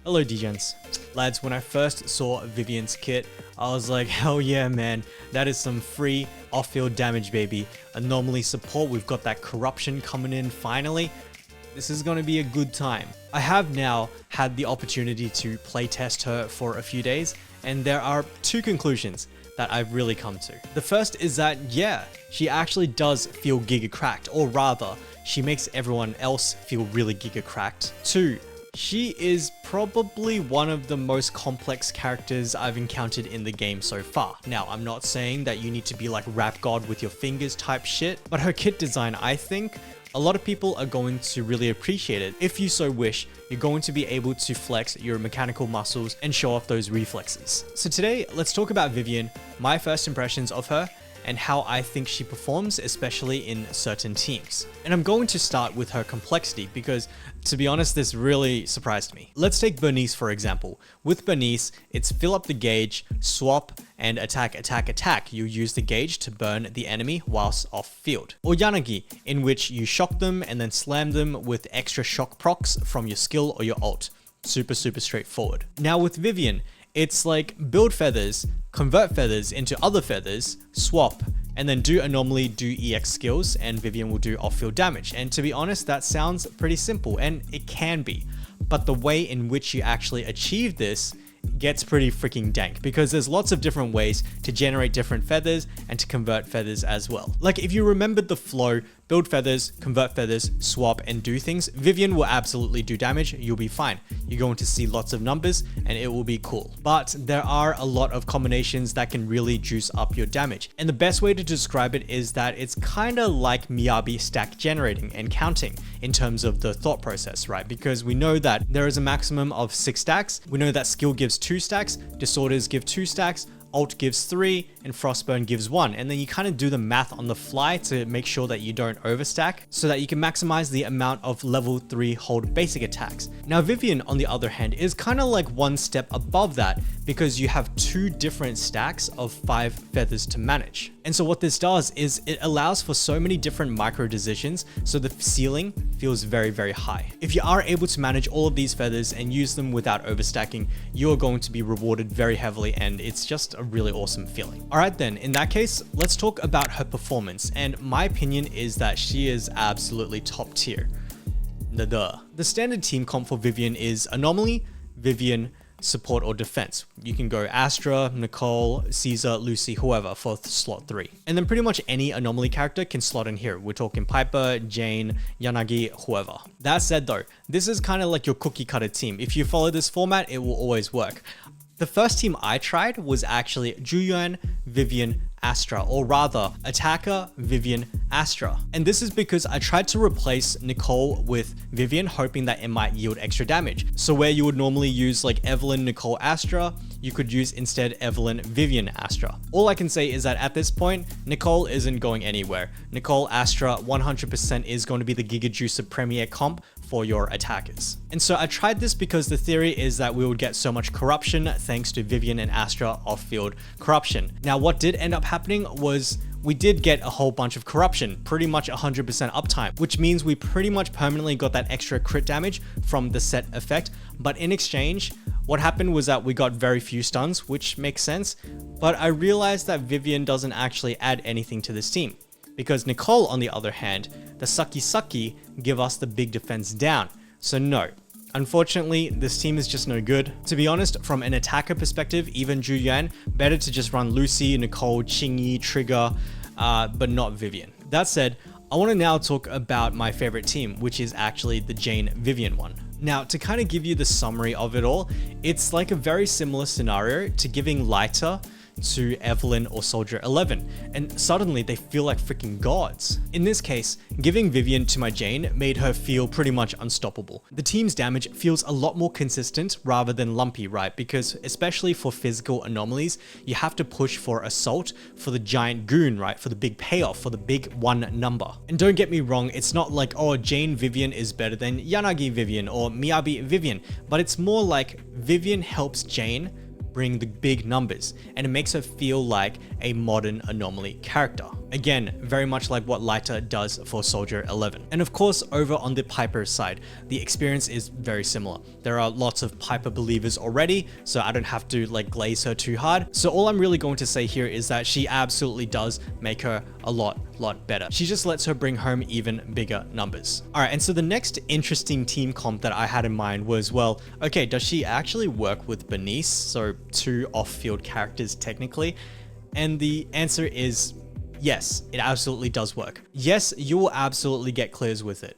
Hello Degens. Lads, when I first saw Vivian's kit, I was like, hell yeah man, that is some free off-field damage baby. Anomaly support, we've got that corruption coming in finally. This is going to be a good time. I have now had the opportunity to playtest her for a few days, and there are two conclusions that I've really come to. The first is that, yeah, she actually does feel giga cracked, or rather, she makes everyone else feel really giga cracked. Two, she is probably one of the most complex characters I've encountered in the game so far. Now, I'm not saying that you need to be like rap god with your fingers type shit, but her kit design, I think, a lot of people are going to really appreciate it. If you so wish, you're going to be able to flex your mechanical muscles and show off those reflexes. So today, let's talk about Vivian, my first impressions of her, and how I think she performs, especially in certain teams. And I'm going to start with her complexity because, to be honest, this really surprised me. Let's take Burnice for example. With Burnice, it's fill up the gauge, swap, and attack, attack, attack. You use the gauge to burn the enemy whilst off field. Or Yanagi, in which you shock them and then slam them with extra shock procs from your skill or your ult. Super straightforward. Now with Vivian, it's like build feathers, convert feathers into other feathers, swap, and then do anomaly, do EX skills, and Vivian will do off-field damage. And to be honest, that sounds pretty simple, and it can be. But the way in which you actually achieve this gets pretty freaking dank because there's lots of different ways to generate different feathers and to convert feathers as well. Like if you remembered the flow, build feathers, convert feathers, swap, and do things, Vivian will absolutely do damage. You'll be fine. You're going to see lots of numbers and it will be cool. But there are a lot of combinations that can really juice up your damage. And the best way to describe it is that it's kind of like Miyabi stack generating and counting in terms of the thought process, right? Because we know that there is a maximum of 6 stacks. We know that skill gives 2 stacks, disorders give 2 stacks, ult gives 3, and frostburn gives 1. And then you kind of do the math on the fly to make sure that you don't overstack so that you can maximize the amount of level 3 hold basic attacks. Now Vivian, on the other hand, is kind of like one step above that because you have 2 different stacks of 5 feathers to manage. And so what this does is it allows for so many different micro decisions, so the ceiling feels very high. If you are able to manage all of these feathers and use them without overstacking, you are going to be rewarded very heavily, and it's just a really awesome feeling. Alright then, in that case, let's talk about her performance, and my opinion is that she is absolutely top tier. The standard team comp for Vivian is Anomaly, Vivian, support or defense. You can go Astra, Nicole, Caesar, Lucy, whoever for slot 3. And then pretty much any anomaly character can slot in here. We're talking Piper, Jane, Yanagi, whoever. That said though, this is kind of like your cookie cutter team. If you follow this format, it will always work. The first team I tried was actually Juyuan, Vivian, Astra, or rather Attacker, Vivian, Astra. And this is because I tried to replace Nicole with Vivian, hoping that it might yield extra damage. So where you would normally use like Evelyn, Nicole, Astra, you could use instead Evelyn, Vivian, Astra. All I can say is that at this point, Nicole isn't going anywhere. Nicole, Astra 100% is going to be the Giga Juicer Premier comp for your attackers. And so I tried this because the theory is that we would get so much corruption thanks to Vivian and Astra off-field corruption. Now what did end up happening was we did get a whole bunch of corruption, pretty much 100% uptime, which means we pretty much permanently got that extra crit damage from the set effect. But in exchange, what happened was that we got very few stuns, which makes sense. But I realized that Vivian doesn't actually add anything to this team, because Nicole, on the other hand, the sucky give us the big defense down. So no, unfortunately, this team is just no good. To be honest, from an attacker perspective, even Julian, better to just run Lucy, Nicole, Chingy, Trigger, but not Vivian. That said, I want to now talk about my favorite team, which is actually the Jane Vivian one. Now, to kind of give you the summary of it all, it's like a very similar scenario to giving Lighter to Evelyn or Soldier 11, and suddenly they feel like freaking gods. In this case, giving Vivian to my Jane made her feel pretty much unstoppable. The team's damage feels a lot more consistent rather than lumpy, right? Because especially for physical anomalies, you have to push for assault for the giant goon, right? For the big payoff, for the big one number. And don't get me wrong, it's not like, oh, Jane Vivian is better than Yanagi Vivian or Miyabi Vivian, but it's more like Vivian helps Jane bring the big numbers, and it makes her feel like a modern anomaly character. Again, very much like what Lyta does for Soldier 11. And of course, over on the Piper side, the experience is very similar. There are lots of Piper believers already, so I don't have to like glaze her too hard. So all I'm really going to say here is that she absolutely does make her a lot better. She just lets her bring home even bigger numbers. All right, and so the next interesting team comp that I had in mind was, well, okay, does she actually work with Burnice? So two off-field characters technically. And the answer is yes, it absolutely does work. Yes, you will absolutely get clears with it.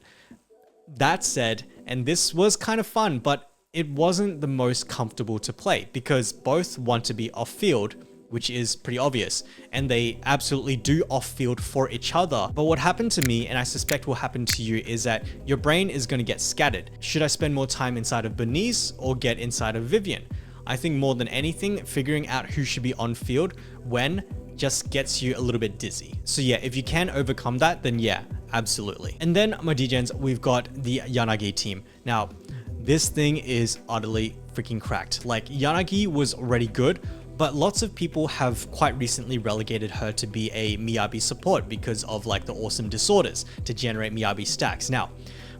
That said, and this was kind of fun, but it wasn't the most comfortable to play because both want to be off-field, which is pretty obvious, and they absolutely do off-field for each other. But what happened to me, and I suspect will happen to you, is that your brain is going to get scattered. Should I spend more time inside of Burnice or get inside of Vivian? I think more than anything, figuring out who should be on field when just gets you a little bit dizzy. So yeah, if you can overcome that, then yeah, absolutely. And then my DJs, we've got the Yanagi team. Now, this thing is utterly freaking cracked. Like, Yanagi was already good, but lots of people have quite recently relegated her to be a Miyabi support because of like the awesome disorders to generate Miyabi stacks. Now,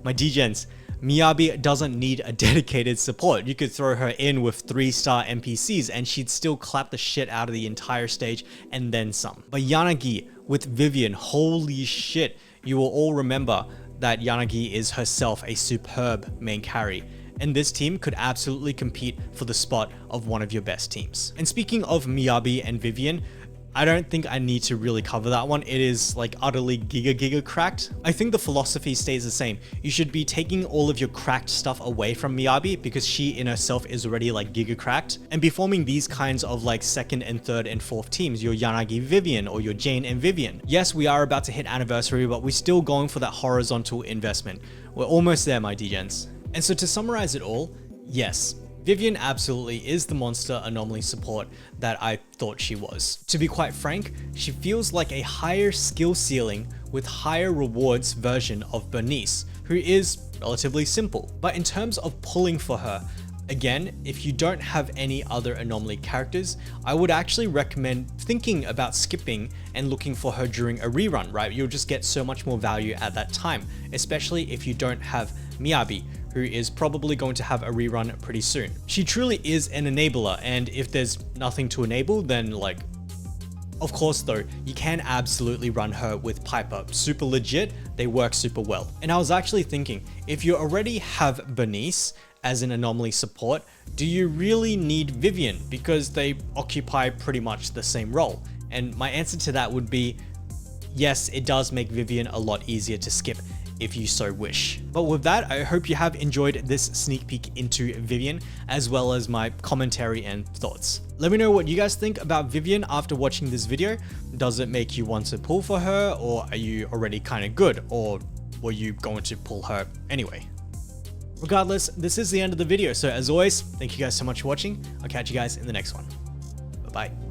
my DJs, Miyabi doesn't need a dedicated support. You could throw her in with 3-star NPCs and she'd still clap the shit out of the entire stage and then some. But Yanagi with Vivian, holy shit, you will all remember that Yanagi is herself a superb main carry. And this team could absolutely compete for the spot of one of your best teams. And speaking of Miyabi and Vivian, I don't think I need to really cover that one. It is like utterly giga cracked. I think the philosophy stays the same. You should be taking all of your cracked stuff away from Miyabi because she in herself is already like giga cracked, and be forming these kinds of like second and third and fourth teams, your Yanagi Vivian or your Jane and Vivian. Yes, we are about to hit anniversary, but we're still going for that horizontal investment. We're almost there, my DGens. And so to summarize it all, yes, Vivian absolutely is the monster anomaly support that I thought she was. To be quite frank, she feels like a higher skill ceiling with higher rewards version of Burnice, who is relatively simple. But in terms of pulling for her, again, if you don't have any other anomaly characters, I would actually recommend thinking about skipping and looking for her during a rerun, right? You'll just get so much more value at that time, especially if you don't have Miyabi, who is probably going to have a rerun pretty soon. She truly is an enabler, and if there's nothing to enable, then like, of course though, you can absolutely run her with Piper. Super legit, they work super well. And I was actually thinking, if you already have Burnice as an anomaly support, do you really need Vivian? Because they occupy pretty much the same role. And my answer to that would be, yes, it does make Vivian a lot easier to skip if you so wish. But with that, I hope you have enjoyed this sneak peek into Vivian, as well as my commentary and thoughts. Let me know what you guys think about Vivian after watching this video. Does it make you want to pull for her, or are you already kind of good, or were you going to pull her anyway? Regardless, this is the end of the video, so as always, thank you guys so much for watching. I'll catch you guys in the next one. Bye-bye.